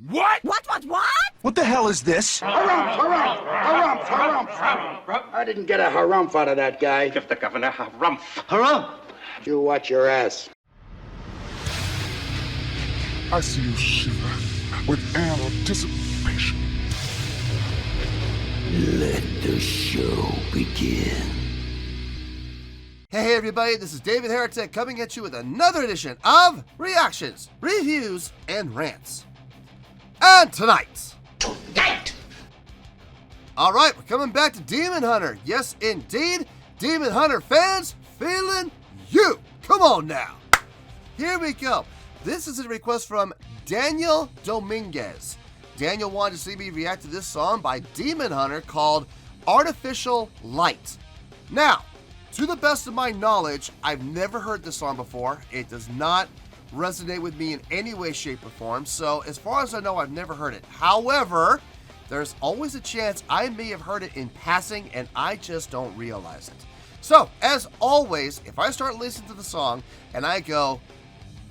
What? What? What the hell is this? Harumph. I didn't get a harumph out of that guy. Give the governor harumph. Harumph! You watch your ass. I see you shiver with anticipation. Let the show begin. Hey everybody, this is David Heretic coming at you with another edition of Reactions, Reviews, and Rants. And tonight! Alright, we're coming back to Demon Hunter. Yes, indeed, Demon Hunter fans feeling you. Come on now. Here we go. This is a request from Daniel Dominguez. Daniel wanted to see me react to this song by Demon Hunter called Artificial Light. Now, to the best of my knowledge, I've never heard this song before. It does not resonate with me in any way, shape, or form. So as far as I know, I've never heard it. However, there's always a chance I may have heard it in passing and I just don't realize it. So, as always, if I start listening to the song and I go,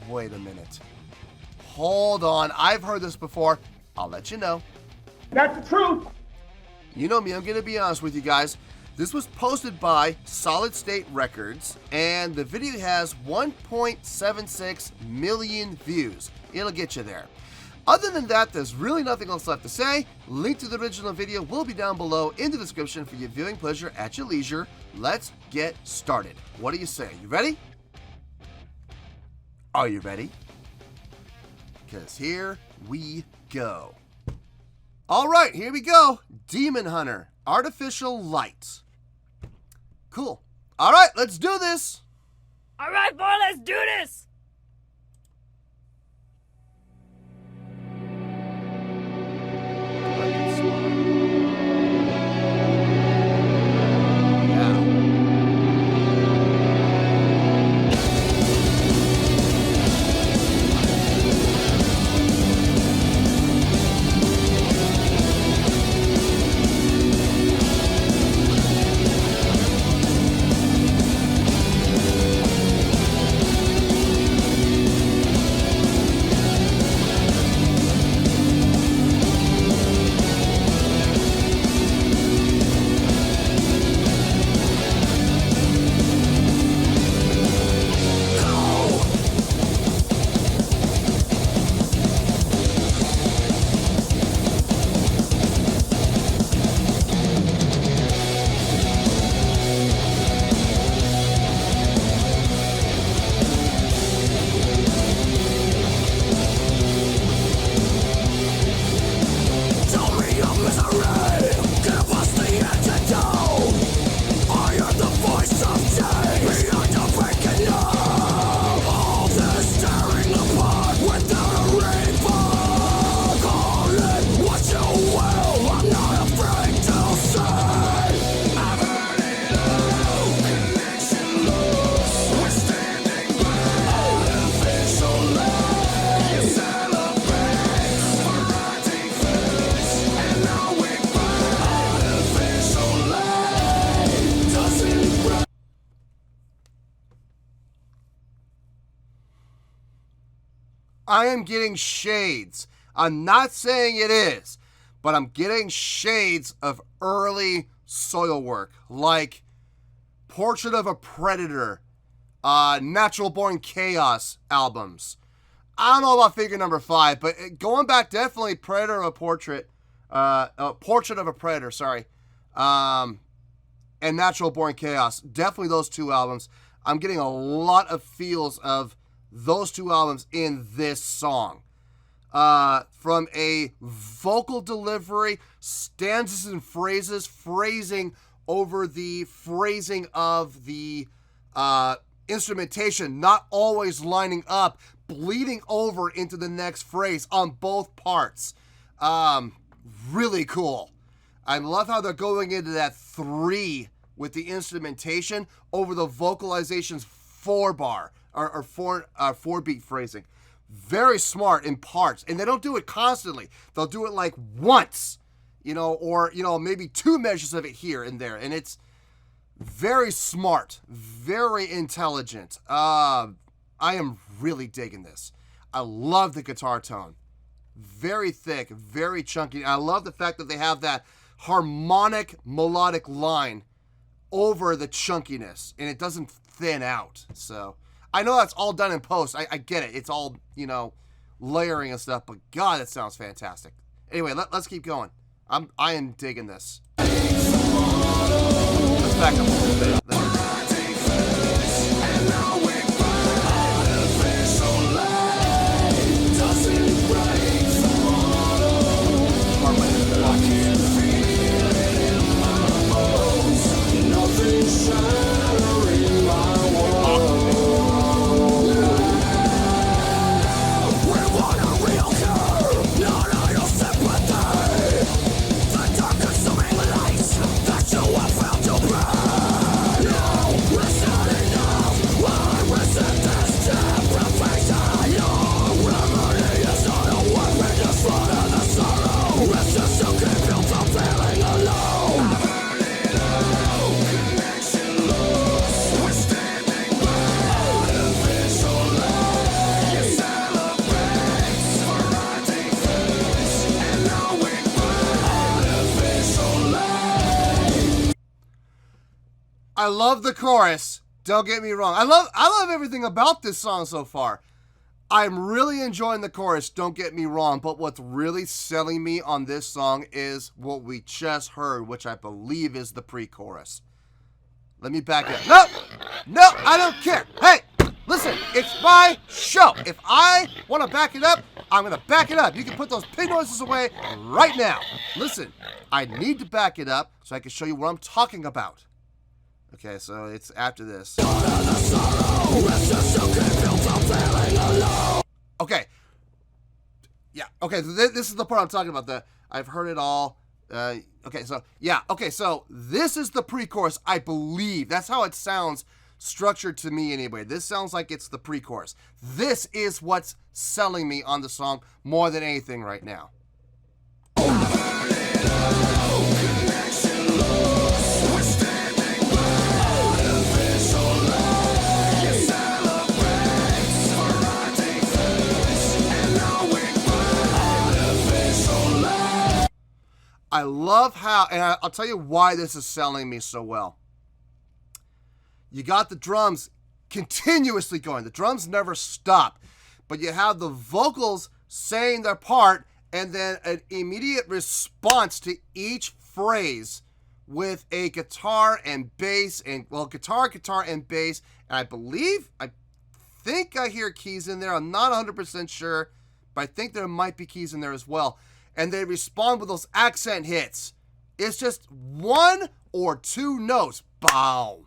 wait a minute, hold on, I've heard this before, I'll let you know. That's the truth. You know me, I'm going to be honest with you guys. This was posted by Solid State Records, and the video has 1.76 million views. It'll get you there. Other than that, there's really nothing else left to say. Link to the original video will be down below in the description for your viewing pleasure at your leisure. Let's get started. What do you say? You ready? Are you ready? Because here we go. All right, here we go. Demon Hunter, Artificial Light. Cool. All right, let's do this. All right, boy, let's do this. I am getting shades. I'm not saying it is, but I'm getting shades of early Soilwork, like Portrait of a Predator, Natural Born Chaos albums. I don't know about figure number 5, but going back, definitely Predator of a Portrait, Portrait of a Predator, sorry, and Natural Born Chaos. Definitely those two albums. I'm getting a lot of feels of those two albums in this song. From a vocal delivery, stanzas and phrases, phrasing over the phrasing of the instrumentation, not always lining up, bleeding over into the next phrase on both parts. Really cool. I love how they're going into that 3 with the instrumentation over the vocalization's 4-bar. Or 4-beat phrasing. Very smart in parts. And they don't do it constantly. They'll do it like once, or, maybe 2 measures of it here and there. And it's very smart, very intelligent. I am really digging this. I love the guitar tone. very thick, very chunky. I love the fact that they have that harmonic melodic line over the chunkiness, and it doesn't thin out. So I know that's all done in post. I get it. It's all, you know, layering and stuff, but God, it sounds fantastic. Anyway, let's keep going. I am digging this. Let's back up a little bit. I love the chorus. Don't get me wrong. I love everything about this song so far. I'm really enjoying the chorus, don't get me wrong, but what's really selling me on this song is what we just heard, which I believe is the pre-chorus. Let me back it up. No, I don't care. Hey, listen, it's my show. If I want to back it up, I'm going to back it up. You can put those pig noises away right now. Listen, I need to back it up so I can show you what I'm talking about. Okay, so it's after this. Okay. Yeah, okay, this is the part I'm talking about. I've heard it all. Okay, so, yeah. Okay, so this is the pre-chorus, I believe. That's how it sounds structured to me anyway. This sounds like it's the pre-chorus. This is what's selling me on the song more than anything right now. I love how, and I'll tell you why this is selling me so well. You got the drums continuously going. The drums never stop. But you have the vocals saying their part and then an immediate response to each phrase with a guitar and bass and, well, guitar and bass. And I think I hear keys in there. I'm not 100% sure, but I think there might be keys in there as well. And they respond with those accent hits. It's just one or two notes. Bow,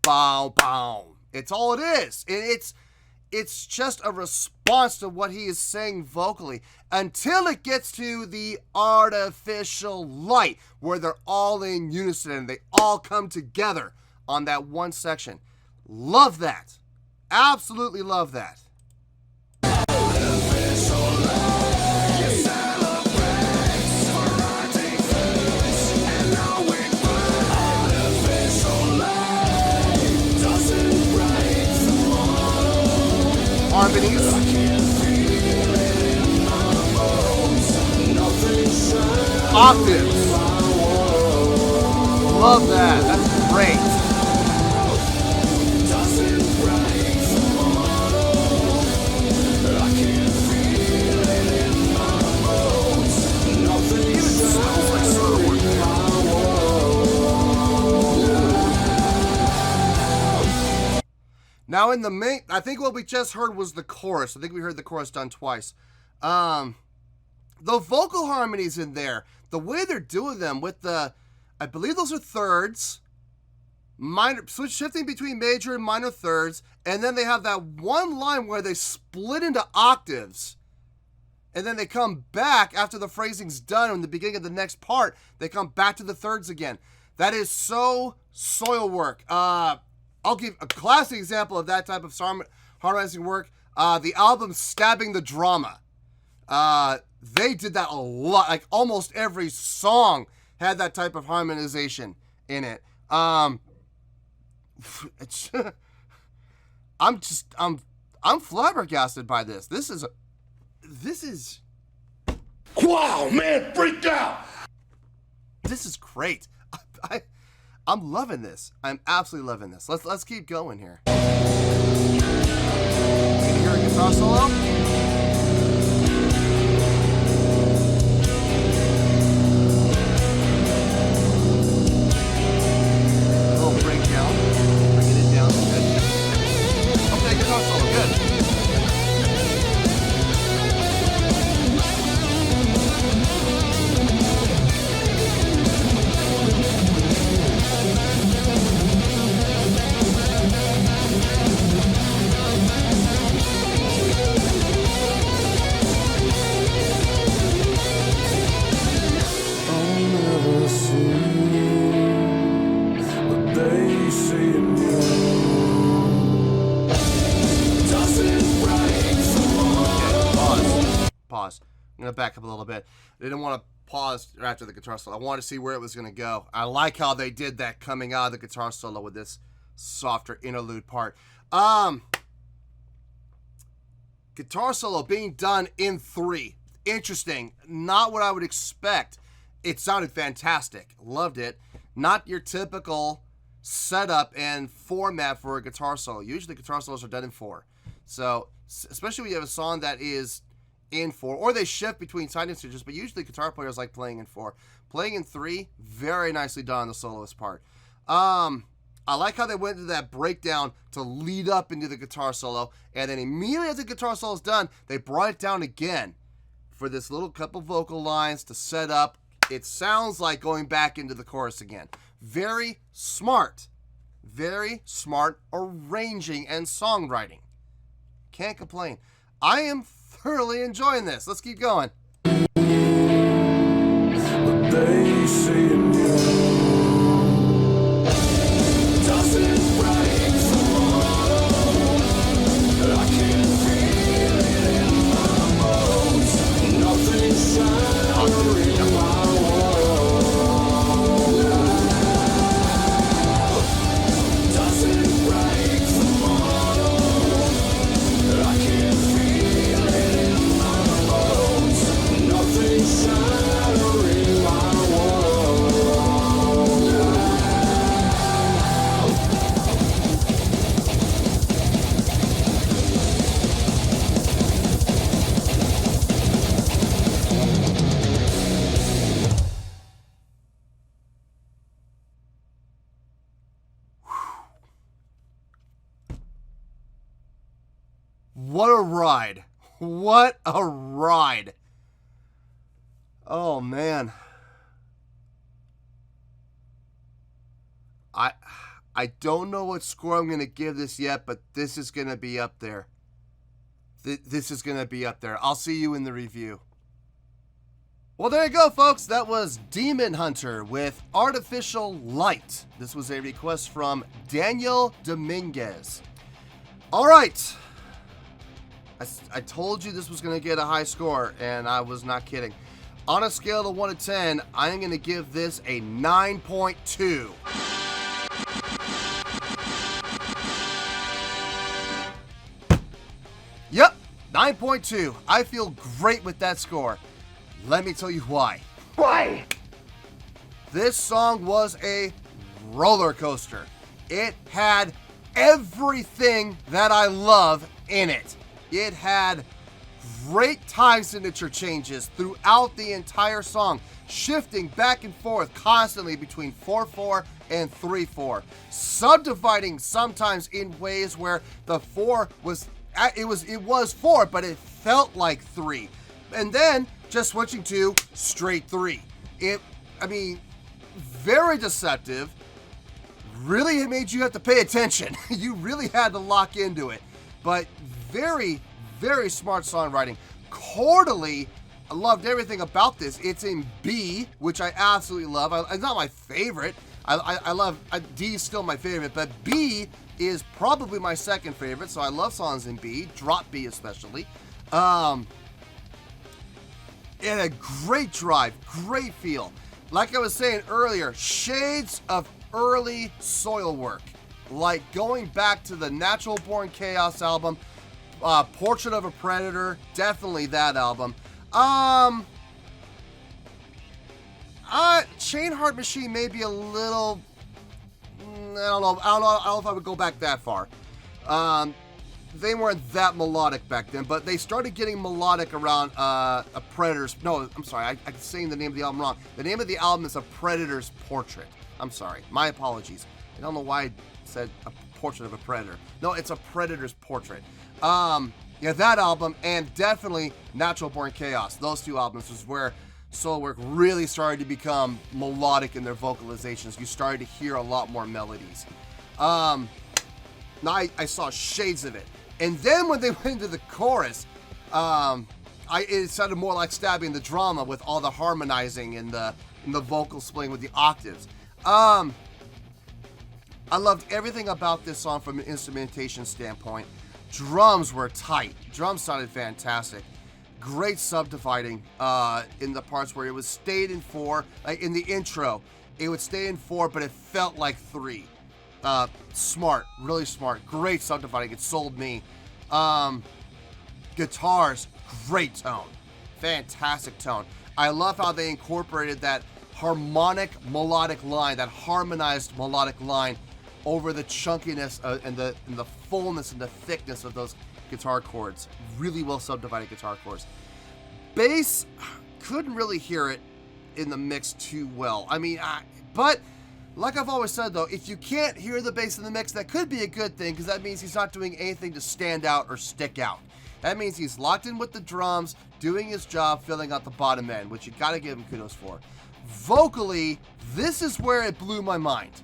bow, bow. It's all it is. It's just a response to what he is saying vocally until it gets to the artificial light where they're all in unison and they all come together on that one section. Love that. Absolutely love that. Harmonies. Octaves. Love that. That's great. Now in the main, I think what we just heard was the chorus. I think we heard the chorus done twice. The vocal harmonies in there, the way they're doing them with the, I believe those are thirds, minor, shifting between major and minor thirds, and then they have that one line where they split into octaves, and then they come back after the phrasing's done in the beginning of the next part, they come back to the thirds again. That is so soil work. I'll give a classic example of that type of harmonizing work. The album Stabbing the Drama. They did that a lot. Like almost every song had that type of harmonization in it. I'm flabbergasted by this. This is Wow, man, freaked out. This is great. I'm loving this. I'm absolutely loving this. Let's keep going here. Can you hear a guitar solo? Little breakdown. Bringing it down. Good. Okay, guitar solo. Good. Pause. I'm going to back up a little bit. I didn't want to pause after the guitar solo. I wanted to see where it was going to go. I like how they did that coming out of the guitar solo with this softer interlude part. Guitar solo being done in 3. Interesting. Not what I would expect. It sounded fantastic. Loved it. Not your typical setup and format for a guitar solo. Usually guitar solos are done in 4. So, especially when you have a song that is in 4, or they shift between side stitches, but usually guitar players like playing in 4. Playing in 3, very nicely done on the soloist part. I like how they went into that breakdown to lead up into the guitar solo, and then immediately as the guitar solo is done, they brought it down again for this little couple vocal lines to set up. It sounds like going back into the chorus again. Very smart arranging and songwriting. Can't complain. I am thoroughly enjoying this. Let's keep going. What a ride. What a ride. Oh, man. I don't know what score I'm going to give this yet, but this is going to be up there. This is going to be up there. I'll see you in the review. Well, there you go, folks. That was Demon Hunter with Artificial Light. This was a request from Daniel Dominguez. All right. I told you this was going to get a high score, and I was not kidding. On a scale of 1 to 10, I'm going to give this a 9.2. Yep, 9.2. I feel great with that score. Let me tell you why. Why? This song was a roller coaster. It had everything that I love in it. It had great time signature changes throughout the entire song, shifting back and forth constantly between 4/4 and 3/4, subdividing sometimes in ways where the 4 was 4, but it felt like 3, and then just switching to straight 3. Very deceptive. Really made you have to pay attention. You really had to lock into it, but very, very smart songwriting. Chordally, I loved everything about this. It's in B, which I absolutely love. It's not my favorite. I love D is still my favorite, but B is probably my second favorite. So I love songs in B, drop B especially. And a great drive, great feel. Like I was saying earlier, shades of early Soilwork, like going back to the Natural Born Chaos album. Portrait of a Predator, definitely that album. Chain Heart Machine may be a little, I don't know if I would go back that far. They weren't that melodic back then, but they started getting melodic around a Predator's, no, I'm sorry, I'm saying the name of the album wrong. The name of the album is A Predator's Portrait. I'm sorry, my apologies. I don't know why I said a portrait of a predator. No, it's A Predator's Portrait. Yeah, that album, and definitely Natural Born Chaos. Those two albums was where Soilwork really started to become melodic in their vocalizations. You started to hear a lot more melodies. Now I saw shades of it. And then when they went into the chorus, it sounded more like stabbing the drama with all the harmonizing and the vocal splitting with the octaves. I loved everything about this song from an instrumentation standpoint. Drums were tight. Drums sounded fantastic. Great subdividing in the parts where it was stayed in 4. Like in the intro, it would stay in 4, but it felt like 3. Smart, really smart. Great subdividing. It sold me. Guitars, great tone. Fantastic tone. I love how they incorporated that harmonic melodic line, that harmonized melodic line over the chunkiness and the fullness and the thickness of those guitar chords. Really well subdivided guitar chords. Bass, couldn't really hear it in the mix too well. I mean, but like I've always said though, if you can't hear the bass in the mix, that could be a good thing, because that means he's not doing anything to stand out or stick out. That means he's locked in with the drums, doing his job, filling out the bottom end, which you gotta give him kudos for. Vocally, this is where it blew my mind.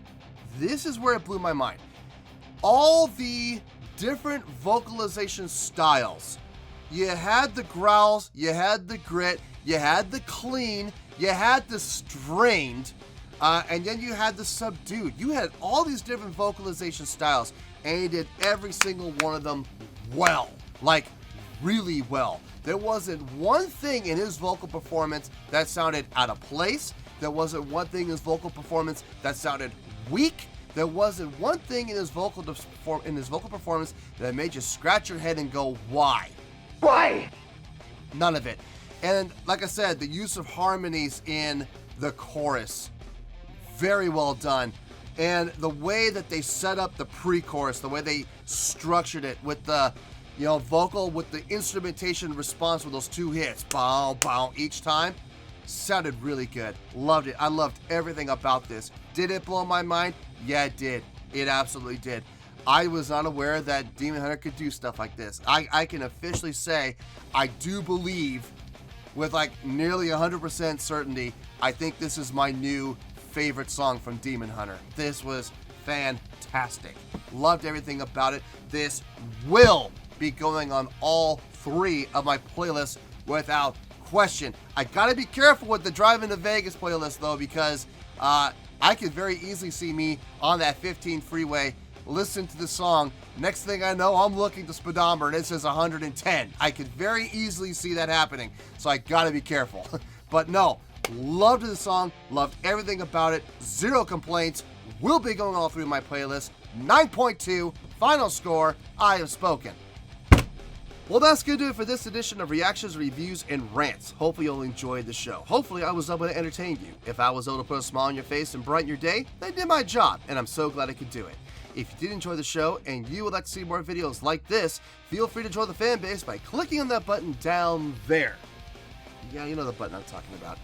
This is where it blew my mind. All the different vocalization styles. You had the growls, you had the grit, you had the clean, you had the strained, and then you had the subdued. You had all these different vocalization styles, and he did every single one of them well. Like, really well. There wasn't one thing in his vocal performance that sounded out of place. There wasn't one thing in his vocal performance that sounded weak. There wasn't one thing in his vocal performance that made you scratch your head and go, why? Why? None of it. And like I said, the use of harmonies in the chorus, very well done. And the way that they set up the pre-chorus, the way they structured it with the, vocal, with the instrumentation response with those 2 hits, bow, bow, each time, sounded really good. Loved it. I loved everything about this. Did it blow my mind? Yeah, it did. It absolutely did. I was not aware that Demon Hunter could do stuff like this. I can officially say I do believe, with like nearly 100% certainty, I think this is my new favorite song from Demon Hunter. This was fantastic. Loved everything about it. This will be going on all 3 of my playlists without question. I gotta be careful with the Driving to Vegas playlist though, because I could very easily see me on that 15 freeway, listen to the song. Next thing I know, I'm looking at the speedometer and it says 110. I could very easily see that happening, so I gotta be careful. But no, loved the song, loved everything about it, 0 complaints. Will be going all through my playlist. 9.2, final score, I have spoken. Well, that's going to do it for this edition of Reactions, Reviews, and Rants. Hopefully you'll enjoy the show. Hopefully I was able to entertain you. If I was able to put a smile on your face and brighten your day, then I did my job, and I'm so glad I could do it. If you did enjoy the show and you would like to see more videos like this, feel free to join the fan base by clicking on that button down there. Yeah, you know the button I'm talking about.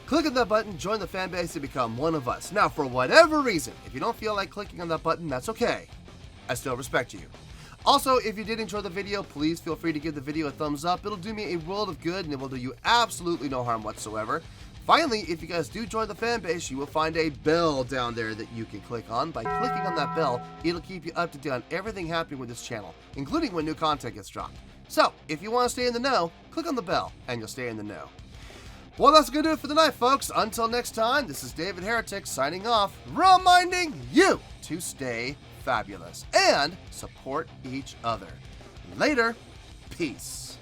Click on that button, join the fan base, and become one of us. Now, for whatever reason, if you don't feel like clicking on that button, that's okay. I still respect you. Also, if you did enjoy the video, please feel free to give the video a thumbs up. It'll do me a world of good, and it will do you absolutely no harm whatsoever. Finally, if you guys do join the fan base, you will find a bell down there that you can click on. By clicking on that bell, it'll keep you up to date on everything happening with this channel, including when new content gets dropped. So, if you want to stay in the know, click on the bell, and you'll stay in the know. Well, that's going to do it for the night, folks. Until next time, this is David Heretic signing off, reminding you to stay fabulous and support each other. Later. Peace.